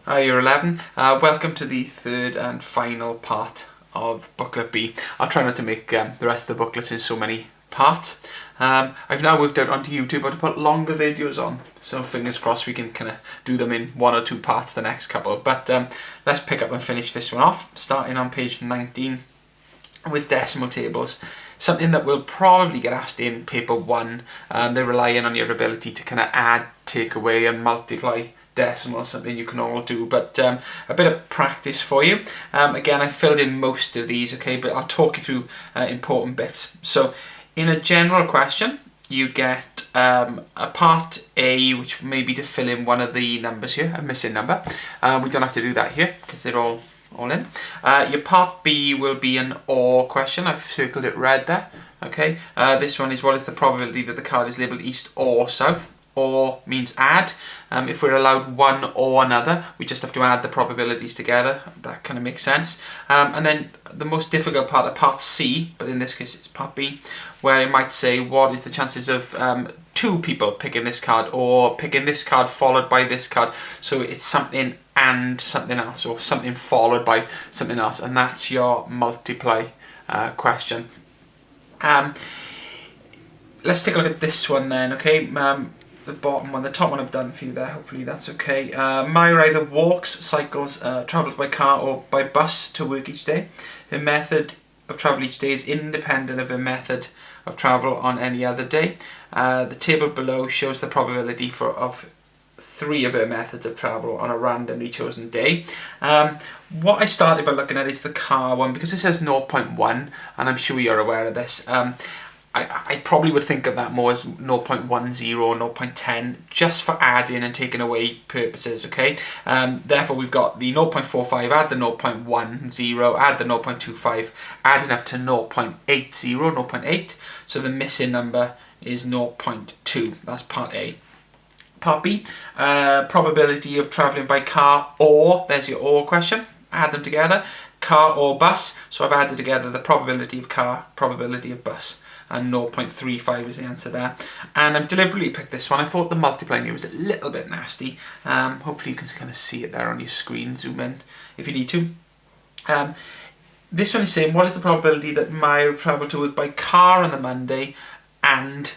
Year 11. Welcome to the third and final part of Booklet B. I'll try not to make the rest of the booklets in so many parts. I've now worked out onto YouTube how to put longer videos on, so fingers crossed we can kind of do them in 1 or 2 parts the next couple. But let's pick up and finish this one off, starting on page 19 with decimal tables. Something that will probably get asked in paper 1. They're relying on your ability to kind of add, take away and multiply decimals, something you can all do, but a bit of practice for you. Again, I filled in most of these, okay, but I'll talk you through important bits. So in a general question, you get a part A, which may be to fill in one of the numbers here, a missing number. We don't have to do that here because they're all in. Your part B will be an OR question. I've circled it red there. Okay. This one is, what is the probability that the card is labelled east or south? OR means add. If we're allowed one or another, we just have to add the probabilities together. That kind of makes sense. And then the most difficult part, part C, but in this case it's part B, where it might say what is the chances of 2 people picking this card, or picking this card followed by this card. So it's something and something else, or something followed by something else, and that's your multiply question. Let's take a look at this one then, okay? The bottom one, the top one I've done for you there, hopefully that's okay. Myra either walks, cycles, travels by car or by bus to work each day. Her method of travel each day is independent of her method of travel on any other day. The table below shows the probability of 3 of her methods of travel on a randomly chosen day. What I started by looking at is the car one, because it says 0.1, and I'm sure you're aware of this. I probably would think of that more as 0.10 or 0.10, just for adding and taking away purposes, okay? Therefore we've got the 0.45, add the 0.10, add the 0.25, adding up to 0.80, 0.8, so the missing number is 0.2, that's part A. Part B, probability of travelling by car or, there's your or question, add them together, car or bus, so I've added together the probability of car, probability of bus, and 0.35 is the answer there. And I've deliberately picked this one. I thought the multiplying here was a little bit nasty. Hopefully you can kind of see it there on your screen, zoom in if you need to. This one is saying, what is the probability that Myra travelled to work by car on the Monday and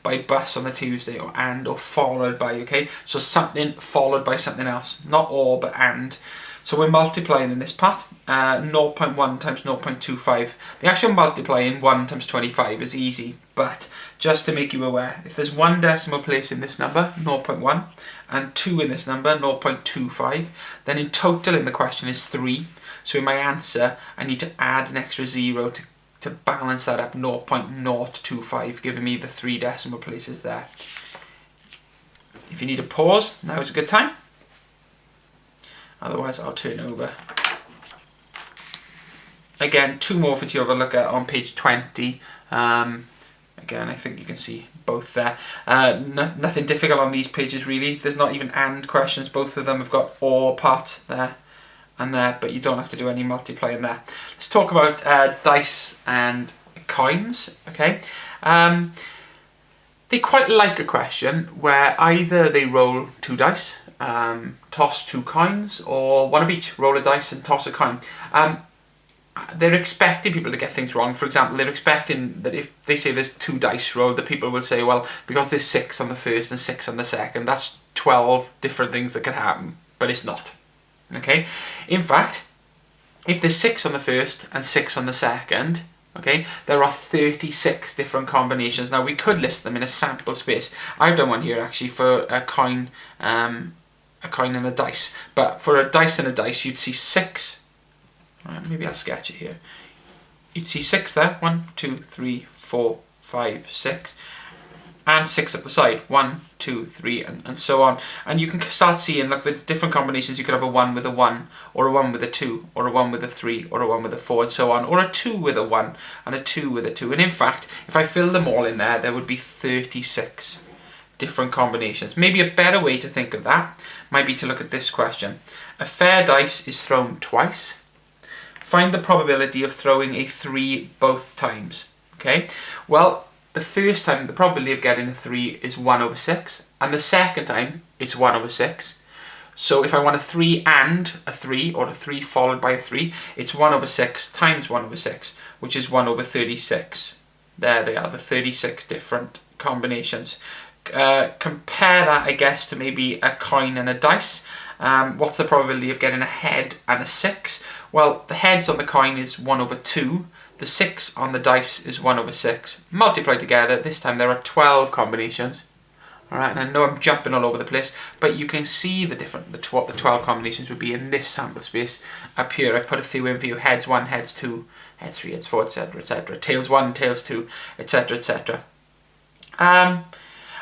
by bus on the Tuesday, or followed by, okay? So something followed by something else, not or but and. So we're multiplying in this part, 0.1 times 0.25. The actual multiplying 1 times 25 is easy, but just to make you aware, if there's 1 decimal place in this number, 0.1, and 2 in this number, 0.25, then in total in the question is 3. So in my answer, I need to add an extra 0 to balance that up, 0.025, giving me the 3 decimal places there. If you need a pause, now is a good time. Otherwise I'll turn over. Again, 2 more for you to have a look at on page 20. Again, I think you can see both there. Nothing difficult on these pages really. There's not even and questions. Both of them have got or parts there and there, but you don't have to do any multiplying there. Let's talk about dice and coins, okay? They quite like a question where either they roll 2 dice, toss 2 coins, or one of each, roll a dice and toss a coin. They're expecting people to get things wrong. For example, they're expecting that if they say there's 2 dice rolled, the people will say, well, because there's 6 on the first and 6 on the second, that's 12 different things that could happen, but it's not. Okay? In fact, if there's 6 on the first and 6 on the second, okay, there are 36 different combinations. Now we could list them in a sample space. I've done one here actually for a coin and a dice. But for a dice and a dice, you'd see 6. Maybe I'll sketch it here. You'd see 6 there. 1, 2, 3, 4, 5, 6. And 6 up the side. 1, 2, 3, and so on. And you can start seeing, look, the different combinations. You could have a 1 with a 1, or a 1 with a 2, or a 1 with a 3, or a 1 with a 4, and so on. Or a 2 with a 1, and a 2 with a 2. And in fact, if I fill them all in there would be 36 different combinations. Maybe a better way to think of that might be to look at this question. A fair dice is thrown twice. Find the probability of throwing a 3 both times. Okay? Well, the first time the probability of getting a 3 is 1 over 6, and the second time it's 1 over 6. So if I want a 3 and a 3, or a 3 followed by a 3, it's 1 over 6 times 1 over 6, which is 1 over 36. There they are, the 36 different combinations. Compare that, I guess, to maybe a coin and a dice. What's the probability of getting a head and a 6? Well, the heads on the coin is 1 over 2. The 6 on the dice is 1 over 6. Multiply together, this time there are 12 combinations. Alright, and I know I'm jumping all over the place, but you can see the what the 12 combinations would be in this sample space. Up here I've put a few in for you: heads 1, heads 2, heads 3, heads 4, etc, etc. Tails 1, tails 2, etc, etc. I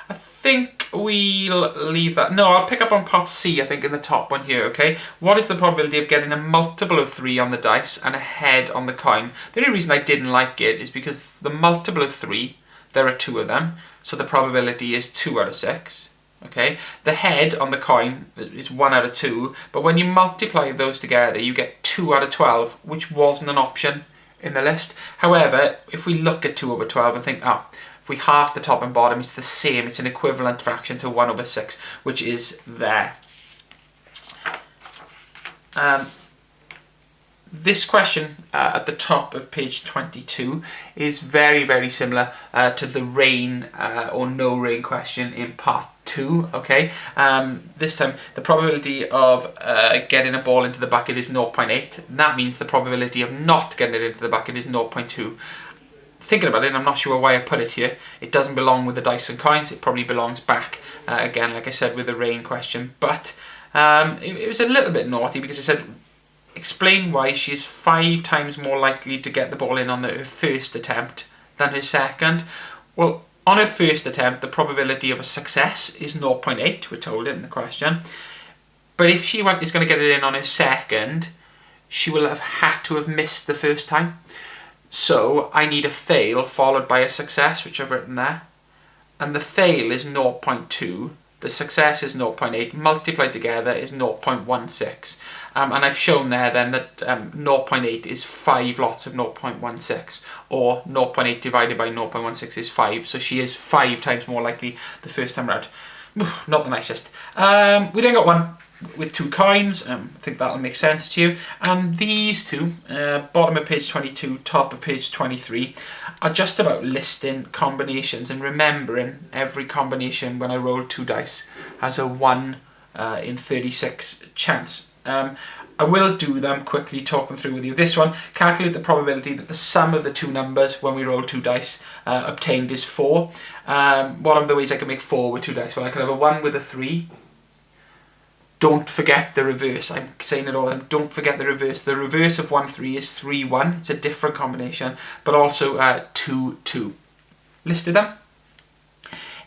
think we'll leave that. No, I'll pick up on part C, I think, in the top one here, okay? What is the probability of getting a multiple of 3 on the dice and a head on the coin? The only reason I didn't like it is because the multiple of 3, there are 2 of them, so the probability is 2 out of 6, okay? The head on the coin is 1 out of 2, but when you multiply those together, you get 2 out of 12, which wasn't an option in the list. However, if we look at 2 over 12 and think, if we half the top and bottom, it's the same, it's an equivalent fraction to 1 over 6, which is there. This question at the top of page 22 is very, very similar to the rain or no rain question in part 2, okay? This time the probability of getting a ball into the bucket is 0.8. That means the probability of not getting it into the bucket is 0.2. Thinking about it, I'm not sure why I put it here. It doesn't belong with the dice and coins. It probably belongs back, again, like I said, with the rain question. But it was a little bit naughty because it said, explain why she is 5 times more likely to get the ball in on her first attempt than her second. Well, on her first attempt, the probability of a success is 0.8, we're told in the question. But if she is going to get it in on her second, she will have had to have missed the first time. So I need a fail followed by a success, which I've written there. And the fail is 0.2. The success is 0.8, multiplied together is 0.16. And I've shown there then that 0.8 is 5 lots of 0.16, or 0.8 divided by 0.16 is 5. So she is 5 times more likely the first time around. Not the nicest. We then got one with 2 coins. I think that'll make sense to you. And these two, bottom of page 22, top of page 23, are just about listing combinations and remembering every combination when I roll 2 dice has a 1 in 36 chance. I will do them quickly, talk them through with you. This one, calculate the probability that the sum of the 2 numbers when we roll 2 dice obtained is 4. One of the ways I can make 4 with 2 dice, well, I could have a 1 with a 3. Don't forget the reverse. I'm saying it all. Don't forget the reverse. The reverse of 1, 3 is 3, 1. It's a different combination, but also 2, 2. Listed them.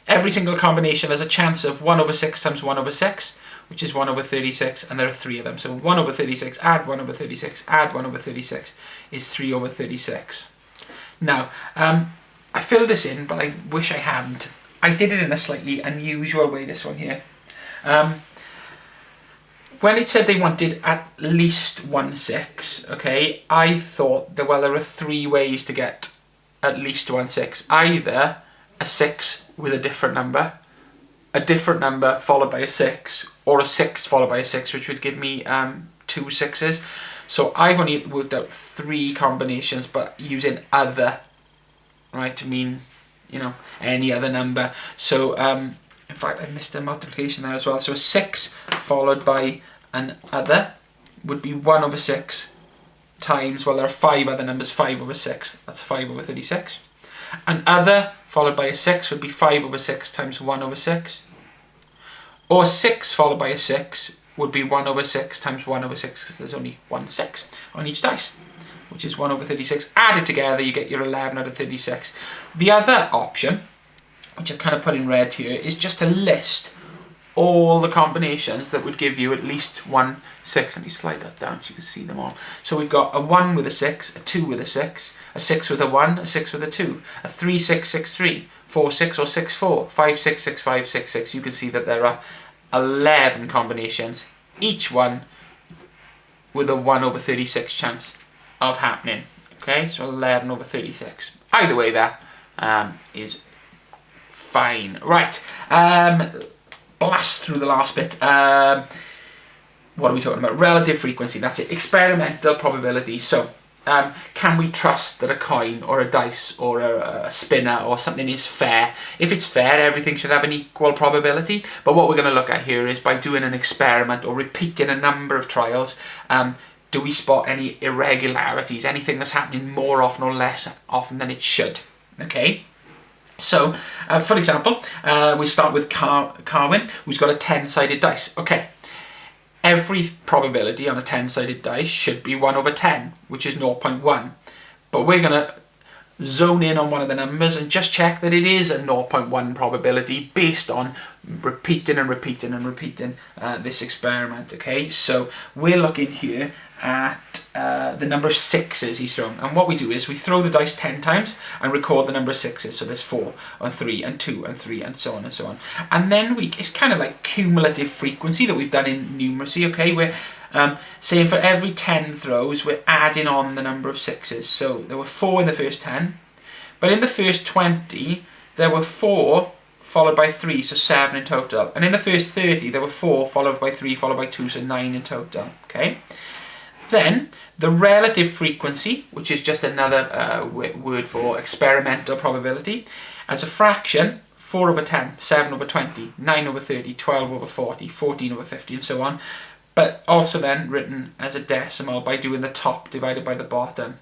Every single combination has a chance of 1 over 6 times 1 over 6, which is 1 over 36, and there are 3 of them. So 1 over 36, add 1 over 36, add 1 over 36 is 3 over 36. Now, I filled this in, but I wish I hadn't. I did it in a slightly unusual way, this one here. When it said they wanted at least 1 6, okay, I thought that, well, there are 3 ways to get at least 1 6. Either a 6 with a different number followed by a 6, or a 6 followed by a 6, which would give me 2 6s. So I've only worked out 3 combinations, but using other, right, to mean, you know, any other number. So, in fact, I missed a multiplication there as well. So a 6 followed by an other would be 1 over 6 times, well, there are 5 other numbers, 5 over 6. That's 5 over 36. An other followed by a 6 would be 5 over 6 times 1 over 6. Or 6 followed by a 6 would be 1 over 6 times 1 over 6, because there's only 1 6 on each dice, which is 1 over 36. Added together, you get your 11 out of 36. The other option, which I've kind of put in red here, is just to list all the combinations that would give you at least 1 6. Let me slide that down so you can see them all. So we've got a 1 with a 6, a 2 with a 6, a 6 with a 1, a 6 with a 2, a 3 6 6 3, 4 6 or 6 4, 5 6 6 5 6 6. You can see that there are 11 combinations, each one with a 1 over 36 chance of happening. Okay, so 11 over 36. Either way, that is fine. Right, blast through the last bit. what are we talking about? Relative frequency, that's it. Experimental probability. So, can we trust that a coin or a dice or a spinner or something is fair? If it's fair, everything should have an equal probability. But what we're going to look at here is by doing an experiment or repeating a number of trials, do we spot any irregularities, anything that's happening more often or less often than it should? Okay. So, for example, we start with Carwyn, who's got a 10-sided dice. Okay. Every probability on a 10-sided dice should be 1 over 10, which is 0.1. But we're going to zone in on one of the numbers and just check that it is a 0.1 probability based on repeating and repeating and repeating this experiment. Okay, so we're looking here at the number of sixes he's thrown, and what we do is we throw the dice 10 times and record the number of sixes. So there's 4 and 3 and 2 and 3 and so on and so on, and then it's kind of like cumulative frequency that we've done in numeracy. Okay, we're saying for every 10 throws we're adding on the number of sixes. So there were 4 in the first 10, but in the first 20 there were 4 followed by 3, so 7 in total, and in the first 30 there were 4 followed by 3 followed by 2, so 9 in total. Okay. Then, the relative frequency, which is just another word for experimental probability, as a fraction, 4 over 10, 7 over 20, 9 over 30, 12 over 40, 14 over 50, and so on. But also then written as a decimal by doing the top divided by the bottom.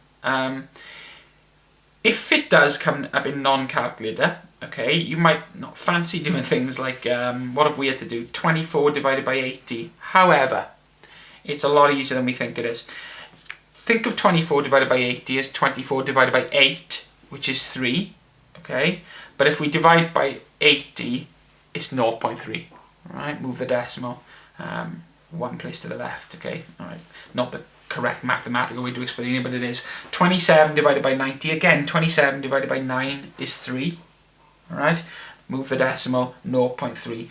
If it does come up in non-calculator, okay, you might not fancy doing things like, what have we had to do? 24 divided by 80. However, it's a lot easier than we think it is. Think of 24 divided by 80 as 24 divided by 8, which is 3, okay? But if we divide by 80, it's 0.3, right? Move the decimal one place to the left, okay? All right, not the correct mathematical way to explain it, but it is. 27 divided by 90, again, 27 divided by 9 is 3, all right? Move the decimal, 0.3.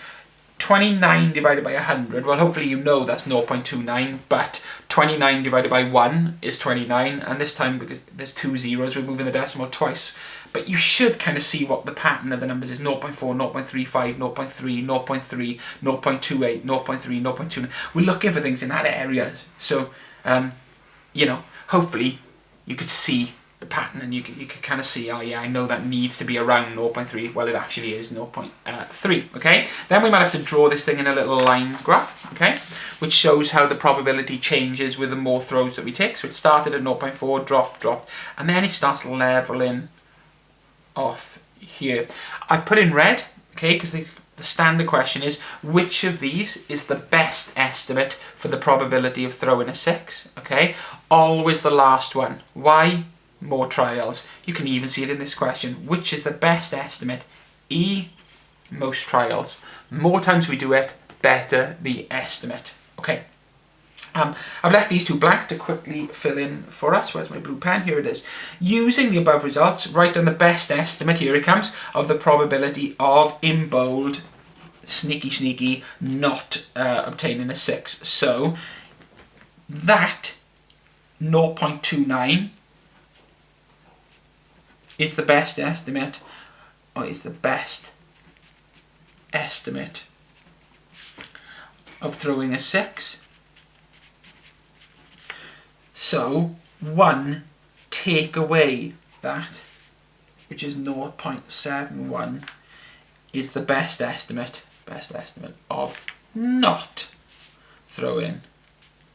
29 divided by 100, well, hopefully you know that's 0.29, but 29 divided by 1 is 29, and this time, because there's 2 zeros, we're moving the decimal twice. But you should kind of see what the pattern of the numbers is. 0.4, 0.35, 0.3, 0.3, 0.28, 0.3, 0.29. We're looking for things in that area. So, hopefully you could see the pattern and you could kind of see, oh yeah, I know that needs to be around 0.3. Well, it actually is 0.3, okay? Then we might have to draw this thing in a little line graph, okay? Which shows how the probability changes with the more throws that we take. So it started at 0.4, dropped, and then it starts leveling off here. I've put in red, okay, because the standard question is, which of these is the best estimate for the probability of throwing a 6, okay? Always the last one. Why? More trials. You can even see it in this question. Which is the best estimate? E, most trials. More times we do it, better the estimate. Okay. I've left these two blank to quickly fill in for us. Where's my blue pen? Here it is. Using the above results, write down the best estimate, here it comes, of the probability of, in bold, sneaky, not obtaining a 6. So, that 0.29 is the best estimate, or is the best estimate of throwing a 6. So 1 take away that, which is 0.71, is the best estimate of not throwing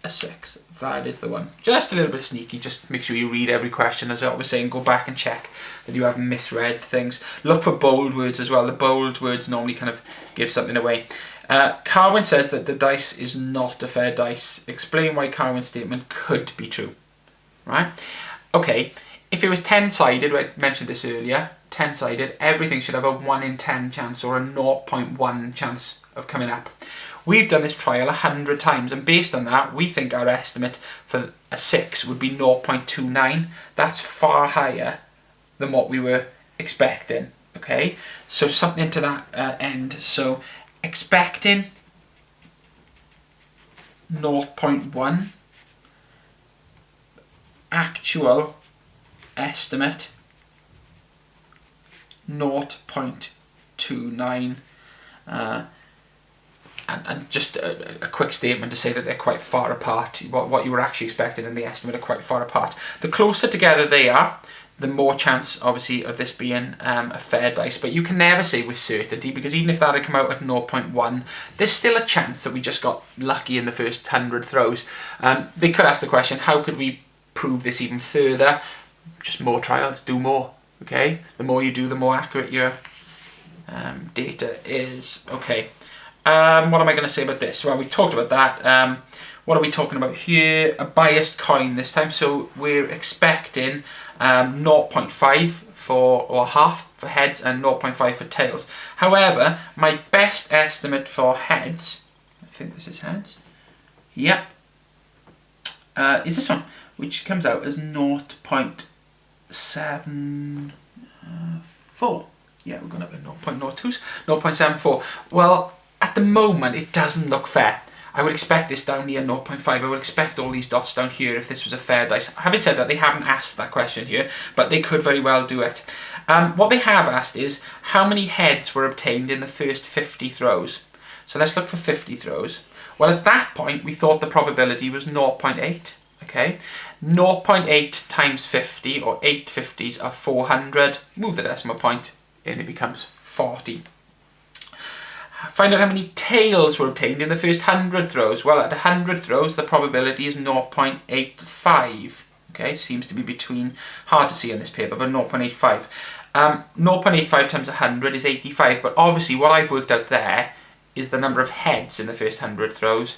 a 6. That is the one. Just a little bit sneaky. Just make sure you read every question. As I always say, and go back and check that you haven't misread things. Look for bold words as well. The bold words normally kind of give something away. Carwyn says that the dice is not a fair dice. Explain why Carwyn's statement could be true. Right? Okay, if it was 10-sided, I mentioned this earlier, 10-sided, everything should have a 1 in 10 chance or a 0.1 chance of coming up. We've done this trial 100 times, and based on that, we think our estimate for a 6 would be 0.29. That's far higher than what we were expecting. Okay, so something to that end. So expecting 0.1, actual estimate 0.29. And just a quick statement to say that they're quite far apart. What you were actually expecting and the estimate are quite far apart. The closer together they are, the more chance, obviously, of this being a fair dice. But you can never say with certainty, because even if that had come out at 0.1, there's still a chance that we just got lucky in the first 100 throws. They could ask the question, how could we prove this even further? Just more trials, do more, okay? The more you do, the more accurate your data is, okay. What am I going to say about this? Well, we talked about that. What are we talking about here? A biased coin this time. So we're expecting 0.5 for, or half for heads and 0.5 for tails. However, my best estimate for heads, I think this is heads, yeah, is this one, which comes out as 0.74. Yeah, we're going up to 0.02s, 0.74. Well, at the moment, it doesn't look fair. I would expect this down here 0.5. I would expect all these dots down here if this was a fair dice. Having said that, they haven't asked that question here, but they could very well do it. What they have asked is, how many heads were obtained in the first 50 throws? So let's look for 50 throws. Well, at that point, we thought the probability was 0.8. Okay, 0.8 times 50, or 8 50s are 400. Move the decimal point, and it becomes 40. Find out how many tails were obtained in the first 100 throws. Well, at 100 throws, the probability is 0.85. Okay, seems to be between, hard to see on this paper, but 0.85. 0.85 times 100 is 85, but obviously what I've worked out there is the number of heads in the first 100 throws.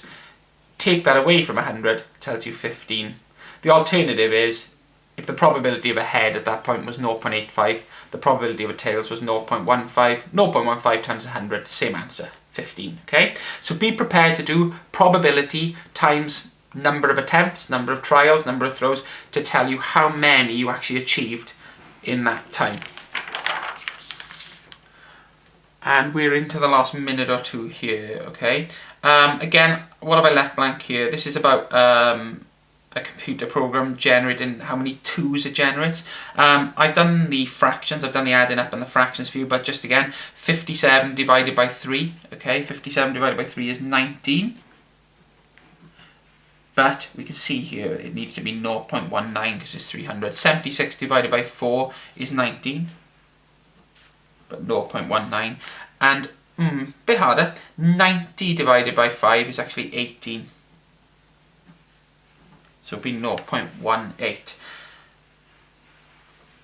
Take that away from 100, it tells you 15. The alternative is, if the probability of a head at that point was 0.85, the probability of a tails was 0.15. 0.15 times 100, same answer, 15. Okay, so be prepared to do probability times number of attempts, number of trials, number of throws, to tell you how many you actually achieved in that time. And we're into the last minute or two here, okay? Again, what have I left blank here? This is about a computer program generating how many 2s it generates. I've done the fractions, I've done the adding up and the fractions for you, but just again, 57 divided by 3, okay? 57 divided by 3 is 19. But we can see here it needs to be 0.19 because it's 300. 76 divided by 4 is 19. But 0.19, and bit harder, 90 divided by 5 is actually 18, so it'll be 0.18.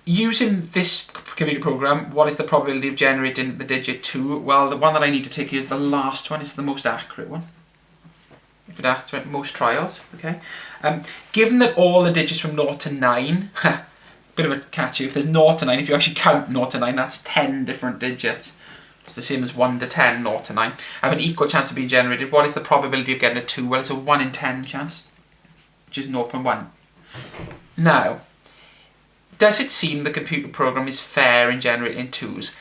Using this computer program, what is the probability of generating the digit 2? Well, the one that I need to take here is the last one. It's the most accurate one, if it asks for most trials, okay? Given that all the digits from 0 to 9, bit of a catchy, if there's 0 to 9, if you actually count 0 to 9, that's 10 different digits. It's the same as 1 to 10, 0 to 9. Have an equal chance of being generated. What is the probability of getting a 2? Well, it's a 1 in 10 chance, which is 0.1. Now, does it seem the computer program is fair in generating 2s?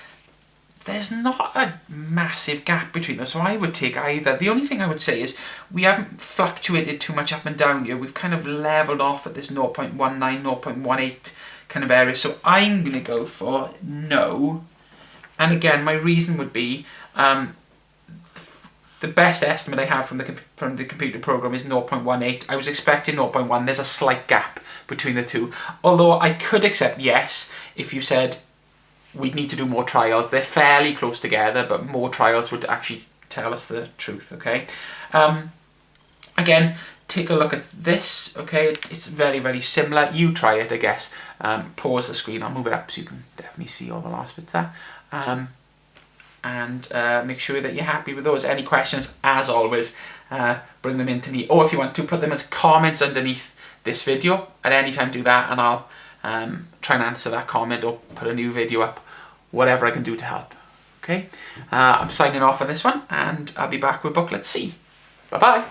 There's not a massive gap between them, so I would take either. The only thing I would say is we haven't fluctuated too much up and down here. We've kind of leveled off at this 0.19, 0.18 kind of area, so I'm going to go for no. And again, my reason would be the best estimate I have from the computer program is 0.18. I was expecting 0.1. There's a slight gap between the two, although I could accept yes if you said we'd need to do more trials. They're fairly close together, but more trials would actually tell us the truth, okay? Again, take a look at this, okay? It's very, very similar. You try it, I guess. Pause the screen. I'll move it up so you can definitely see all the last bits there. And make sure that you're happy with those. Any questions, as always, bring them in to me. Or if you want to, put them as comments underneath this video. At any time, do that, and I'll try and answer that comment or put a new video up, whatever I can do to help. Okay, I'm signing off on this one, and I'll be back with Booklet C. Bye bye.